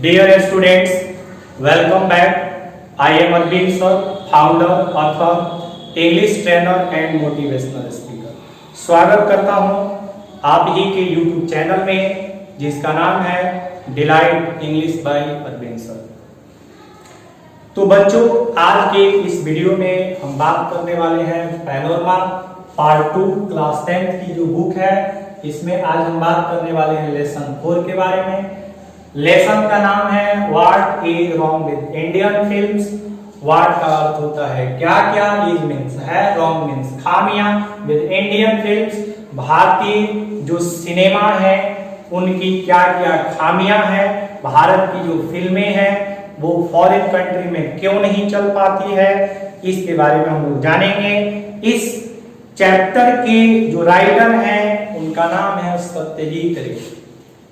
Dear students, welcome back. I am Arvind sir, founder, author, English trainer and motivational speaker. स्वागत करता हूं आप ही के YouTube चैनल में जिसका नाम है Delight English by Arvind sir. तो बच्चों, आज के इस वीडियो में हम बात करने वाले हैं पैनोरमा पार्ट 2 क्लास 10 की जो बुक है, इसमें आज हम बात करने वाले हैं लेसन 4 के बारे में। लेसन का नाम है what is wrong with Indian films. What का अर्थ होता है क्या क्या, इज मींस है, रॉन्ग मींस खामियां, विद इंडियन फिल्म्स भारतीय जो सिनेमा है उनकी क्या क्या खामियां हैं, भारत की जो फिल्में हैं वो फॉरेन कंट्री में क्यों नहीं चल पाती है, इसके बारे में हम लोग जानेंगे। इस चैप्टर के जो राइटर हैं उनका नाम है सत्यजीत रे।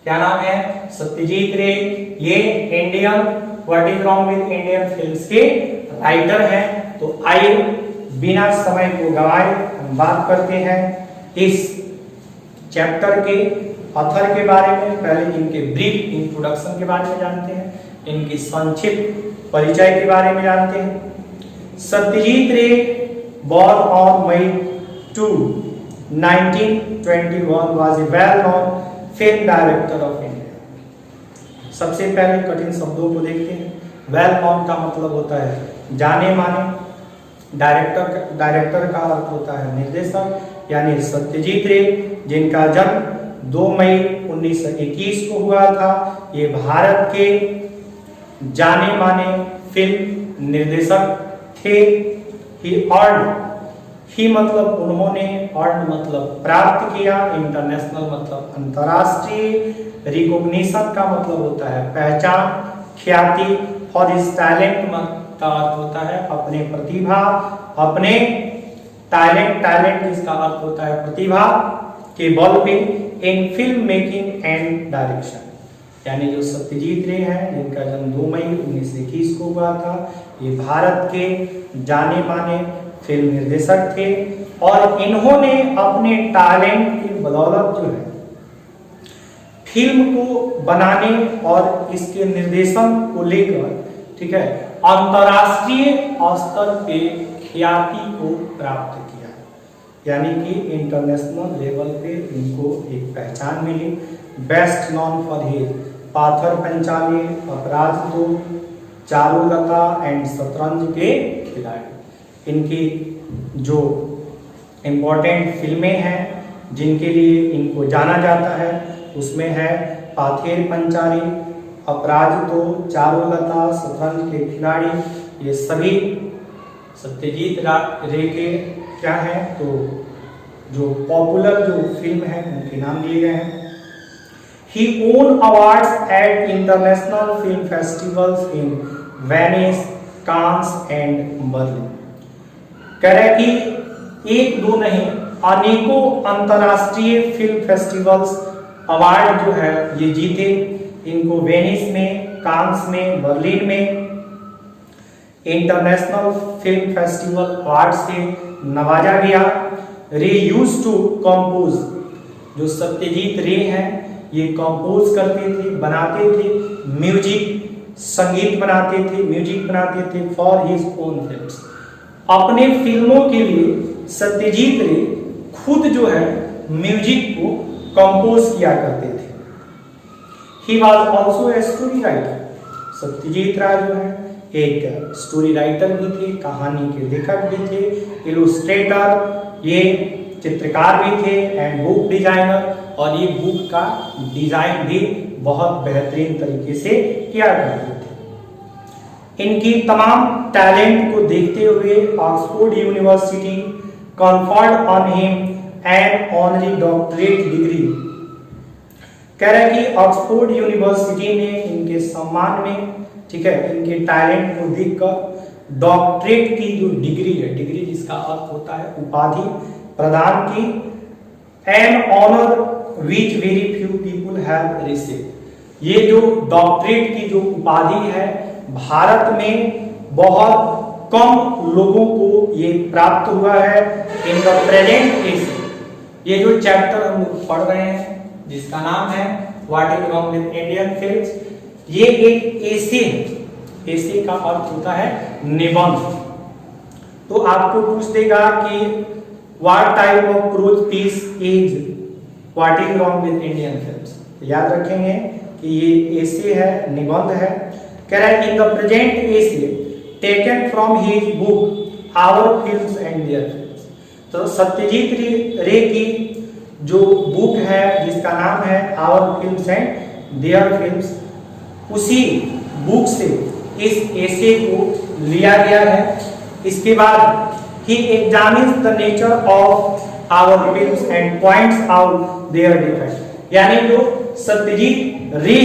क्या नाम है? सत्यजीत रे। ये Indian what is wrong with Indian films के राइटर हैं। तो आइए बिना समय को गंवाए हम बात करते हैं इस चैप्टर के ऑथर के बारे में। पहले इनके ब्रीफ इंट्रोडक्शन के बारे में जानते हैं, इनकी संक्षिप्त परिचय के बारे में जानते हैं। सत्यजीत रे born on May 2, 1921 was a well-known film director of India. सबसे पहले कठिन शब्दों को देखते हैं। वेल नोन का मतलब होता है जाने माने, डायरेक्टर का अर्थ होता है निर्देशक, यानी सत्यजीत रे जिनका जन्म 2 मई 1921 को हुआ था। ये भारत के जाने माने फिल्म निर्देशक थे। ही मतलब उन्होंने, अर्न मतलब प्राप्त किया, इंटरनेशनल मतलब अंतरराष्ट्रीय, रिकॉग्निशन का मतलब होता है पहचान, ख्याति, फॉर हिज टैलेंट का अर्थ होता है अपने प्रतिभा, अपने टैलेंट जिसका अर्थ होता है प्रतिभा के बल पे, इन फिल्म मेकिंग एंड डायरेक्शन। यानी जो सत्यजीत रे हैं जिनका जन्म 2 मई 1921 को हुआ था, ये भारत के जाने माने फिल्म निर्देशक थे और इन्होंने अपने टैलेंट की बदौलत जो है फिल्म को बनाने और इसके निर्देशन को लेकर, ठीक है, अंतरराष्ट्रीय स्तर पे ख्याति को प्राप्त किया। यानी कि इंटरनेशनल लेवल पे इनको एक पहचान मिली। बेस्ट नॉन फॉर हिज पाथर पंचाली, अपराध 2, चारुलता एंड शतरंज के खिलाड़ी। इनकी जो इम्पोर्टेंट फिल्में हैं जिनके लिए इनको जाना जाता है उसमें है पाथेर पंचाली, अपराध 2, चारुलता, शतरंज के खिलाड़ी। ये सभी सत्यजीत रे के क्या हैं, तो जो पॉपुलर जो फिल्म है उनके नाम दिए गए हैं। He won awards at international film festivals in Venice, Cannes and Berlin। कह रहे कि एक दो नहीं अनेकों अंतरराष्ट्रीय फिल्म फेस्टिवल्स अवार्ड जो है ये जीते। इनको वेनिस में, कांस में, बर्लिन में इंटरनेशनल फिल्म फेस्टिवल अवार्ड से नवाजा गया। रे यूज्ड टू कंपोज, जो सत्यजीत रे हैं ये कंपोज करते थे, बनाते थे म्यूजिक, संगीत बनाते थे, म्यूजिक बनाते थे फॉर हिज ओन फिल्म्स। अपने फिल्मों के लिए सत्यजीत रे खुद जो है म्यूजिक को कंपोज किया करते थे। He was also a story writer. Satyajit Ray जो है एक स्टोरी राइटर भी थे, कहानी के लेखक भी थे, इलस्ट्रेटर, ये चित्रकार भी थे, एंड बुक डिजाइनर, और ये बुक का डिजाइन भी बहुत बेहतरीन तरीके से किया करते थे। इनकी तमाम टैलेंट को देखते हुए Oxford University conferred on him an honorary doctorate degree. कह रहे कि ऑक्सफोर्ड यूनिवर्सिटी ने इनके सम्मान में, ठीक है, इनके टैलेंट को देखकर डॉक्टरेट की जो डिग्री है, डिग्री जिसका अर्थ होता है उपाधि, प्रदान की। An honour which very few people have received. ये जो डॉक्टरेट की जो उपाधि है भारत में बहुत कम लोगों को ये प्राप्त हुआ है। इन द प्रेजेंट केस, ये जो चैप्टर हम लोग पढ़ रहे हैं जिसका नाम है what is wrong with Indian films, ये एक एसे है। एसे का अर्थ होता है निबंध। तो आपको पूछ देगा कि what type of prose piece is what is wrong with Indian films. याद रखेंगे कि ये एसे है, निबंध है। कह रहा है in the present essay taken from his book our films and their films. तो सत्यजीत रे की जो बुक है जिसका नाम है our films and their films, उसी बुक से इस एसे को लिया गया है। इसके बाद he examines the nature of our films and points out their defects। यानी जो सत्यजीत रे,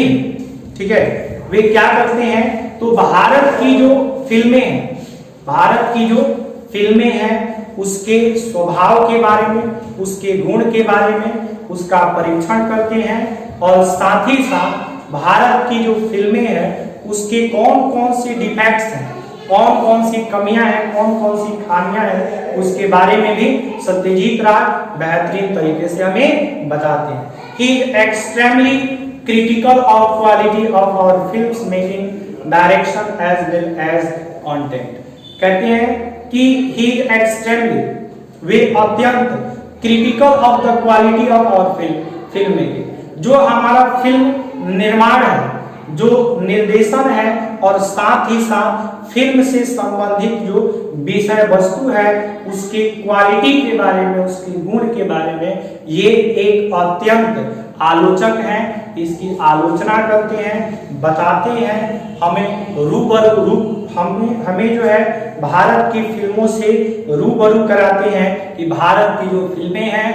ठीक है, वे क्या करते हैं, तो भारत की जो फिल्में हैं, भारत की जो फिल्में हैं उसके स्वभाव के बारे में, उसके गुण के बारे में उसका परीक्षण करते हैं, और साथ ही साथ भारत की जो फिल्में हैं उसके कौन कौन सी डिफेक्ट्स हैं, कौन कौन सी कमियां हैं, कौन कौन सी खामियां हैं, उसके बारे में भी सत्यजीत राय बेहतरीन तरीके से हमें बताते हैं। He is extremely critical of quality of our films making, direction as well as content। कहते हैं कि he is extremely, वे अत्यंत critical of the quality of our film making, जो हमारा फिल्म निर्माण है, जो निर्देशन है, और साथ ही साथ फिल्म से संबंधित जो विषय वस्तु है उसकी क्वालिटी के बारे में, उसके गुण के बारे में ये एक अत्यंत आलोचक हैं, इसकी आलोचना करते हैं, बताते हैं, हमें हमें जो है भारत की फिल्मों से रूबरू कराते हैं कि भारत की जो फिल्में हैं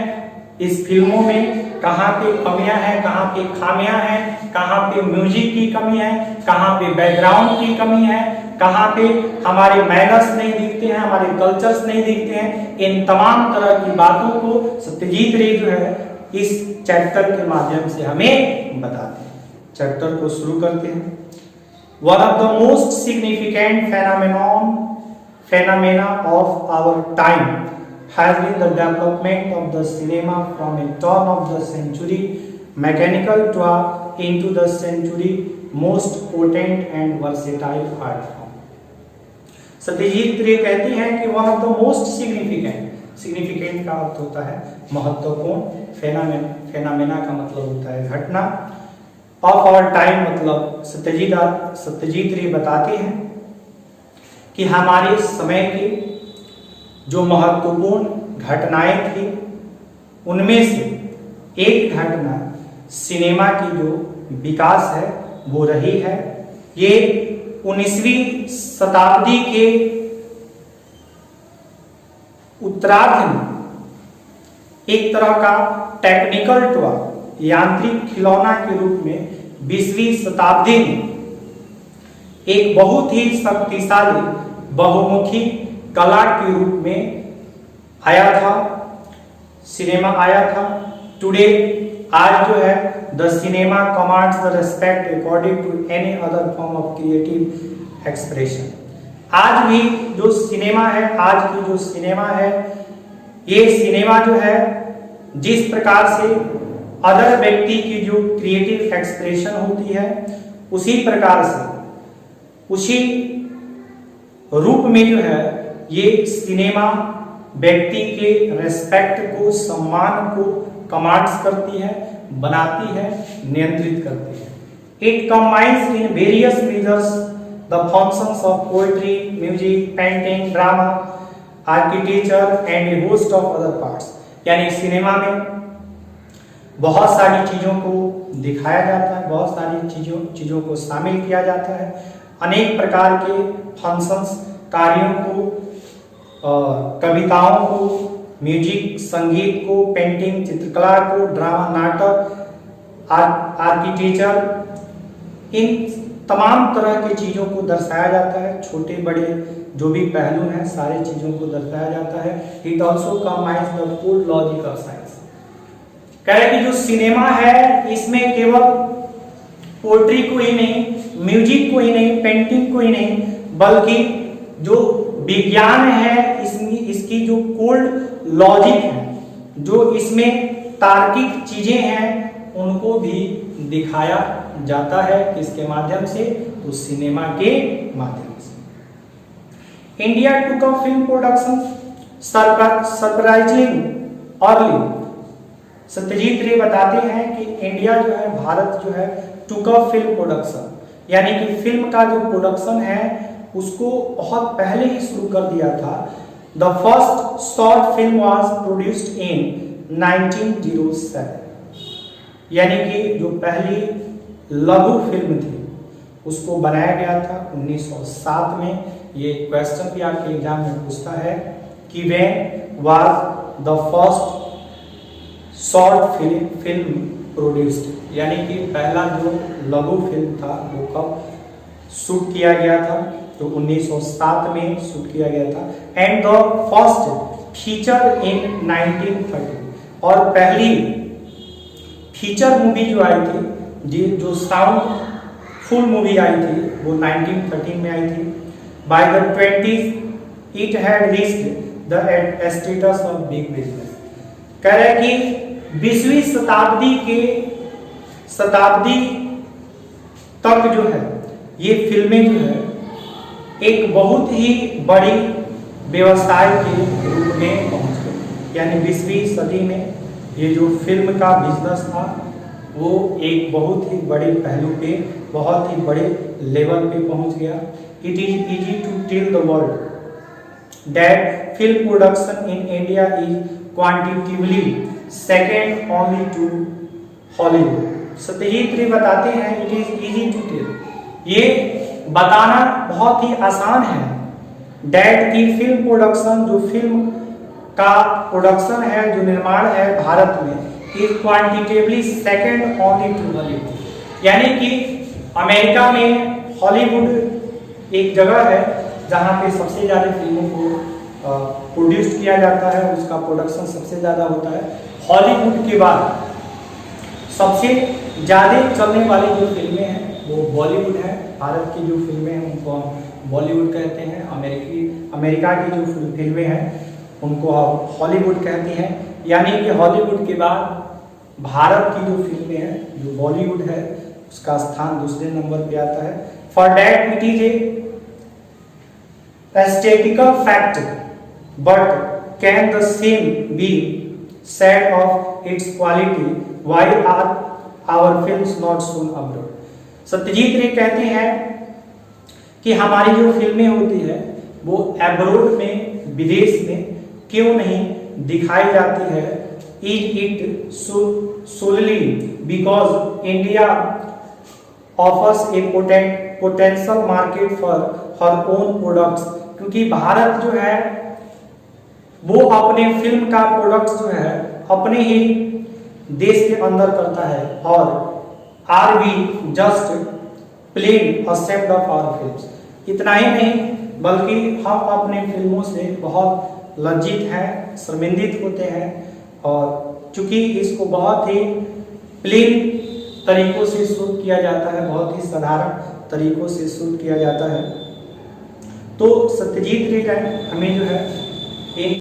इस फिल्मों में कहाँ पे कमियां हैं, कहाँ पे खामियां हैं, कहाँ पे म्यूजिक की कमी है, कहाँ पे बैकग्राउंड की कमी है, कहाँ पे हमारे मैनर्स नहीं दिखते हैं, हमारे कल्चर्स नहीं दिखते हैं। इन तमाम तरह की बातों को सत्यजीत रे जो है इस चैप्टर के माध्यम से हमें बताते हैं। चैप्टर को शुरू करते हैं। One of the most significant phenomena of our time has been the development of the cinema from a turn of the century mechanical to a into the century most potent and versatile art form। Satyajit रे कहते हैं कि one of the most significant का अर्थ होता है महत्वपूर्ण, phenomena का मतलब होता है घटना, ऑफ आवर टाइम मतलब सत्यजीत रे बताते हैं कि हमारे समय के जो महत्वपूर्ण घटनाएं थी उनमें से एक घटना सिनेमा की जो विकास है वो रही है। ये 19वीं शताब्दी के उत्तरार्ध में एक तरह का टेक्निकल टॉय, यांत्रिक खिलौना के रूप में 20वीं शताब्दी में एक बहुत ही शक्तिशाली बहुमुखी कला के रूप में आया था, सिनेमा आया था। टुडे आज जो है the cinema commands the respect according to any other form of creative expression. आज भी जो सिनेमा है, आज की जो सिनेमा है, ये सिनेमा जो है जिस प्रकार से अदर व्यक्ति की जो क्रिएटिव एक्सप्रेशन होती है उसी प्रकार से, उसी रूप में जो है ये सिनेमा व्यक्ति के रेस्पेक्ट को, सम्मान को कमांड्स करती है, बनाती है, नियंत्रित करती है। It combines in various measures the functions of poetry, music, painting, drama, architecture and A host of other parts. यानी सिनेमा में बहुत सारी चीजों को दिखाया जाता है, बहुत सारी चीजों को शामिल किया जाता है, अनेक प्रकार के फंक्शंस, कार्यों को, कविताओं को, म्यूजिक, संगीत को, पेंटिंग, चित्रकला को, ड्रामा, नाटक, आर्किटेक्चर, इन तमाम तरह की चीजों को दर्शाया जाता है। छोटे बड़े जो भी पहलू हैं सारे चीजों को दर्शाया जाता है। It also combines the full logic of science. कह रहे कि जो सिनेमा है इसमें केवल पोएट्री को ही नहीं, म्यूजिक को ही नहीं, पेंटिंग को ही नहीं, बल्कि जो विज्ञान है इसकी जो कोल्ड लॉजिक है, जो इसमें तार्किक चीजें हैं उनको भी दिखाया जाता है किसके माध्यम से, तो सिनेमा के माध्यम से। India took up film production surprising early. Satyajit Ray बताते हैं कि इंडिया जो है, भारत जो है, टुक अप फिल्म प्रोडक्शन यानी कि फिल्म का जो प्रोडक्शन है उसको बहुत पहले ही शुरू कर दिया था। The first short film was produced in 1907, यानी कि जो पहली लघु फिल्म थी उसको बनाया गया था 1907 में। ये क्वेश्चन भी आपके एग्जाम में पूछता है कि when was the first short film produced, यानी कि पहला जो लघु फिल्म था वो कब शूट किया गया था, तो 1907 में शूट किया गया था। And the first feature in 1930, और पहली फीचर मूवी जो आई थी, जो साउंड फुल मूवी आई थी, वो 1913 में आई थी। By the 20s it had reached the status of big business. कह रहे हैं कि 20वीं शताब्दी तक जो है ये फिल्में जो है एक बहुत ही बड़ी व्यवसाय के रूप में पहुंच गई। यानी 20वीं सदी में ये जो फिल्म का बिजनेस था वो एक बहुत ही बड़े पहलू पे, बहुत ही बड़े लेवल पे पहुंच गया। It is easy to tell the world that film production in India is quantitatively second only to Hollywood. Satyajit Ray बताते हैं it is easy to tell, ये बताना बहुत ही आसान है, दैट की फिल्म प्रोडक्शन, जो फिल्म का प्रोडक्शन है, जो निर्माण है भारत में, is quantitatively second only to Hollywood. यानी कि अमेरिका में हॉलीवुड एक जगह है जहां पे सबसे ज्यादा फिल्मों को प्रोड्यूस किया जाता है, उसका प्रोडक्शन सबसे ज्यादा होता है। हॉलीवुड के बाद सबसे ज्यादा चलने वाली जो फिल्में हैं वो बॉलीवुड है। भारत की जो फिल्में हैं उनको हम बॉलीवुड कहते हैं, अमेरिका की जो फिल्में हैं उनको हम हॉलीवुड कहते हैं। यानी कि हॉलीवुड के बाद भारत की जो फिल्में हैं, जो बॉलीवुड है, उसका स्थान दूसरे नंबर पे आता है। For that it is a statistical fact, but can the same be said of its quality, why are our films not shown abroad? Satyajit रे कहते हैं कि हमारी जो फिल्में होती है वो एब्रोड में, विदेश में क्यों नहीं दिखाई जाती है। Is it solely because India offers a potential market for her own products, क्योंकि भारत जो है वो अपने फिल्म का प्रोडक्ट जो है अपने ही देश के अंदर करता है, और are we just plain accept of our films. इतना ही नहीं बल्कि हम अपने फिल्मों से बहुत लज्जित हैं, शर्मिंदित होते हैं, और चूंकि इसको बहुत ही प्लेन तरीकों से शूट किया जाता है, बहुत ही साधारण तरीकों से शूट किया जाता है। तो सत्यजीत रे हमें जो है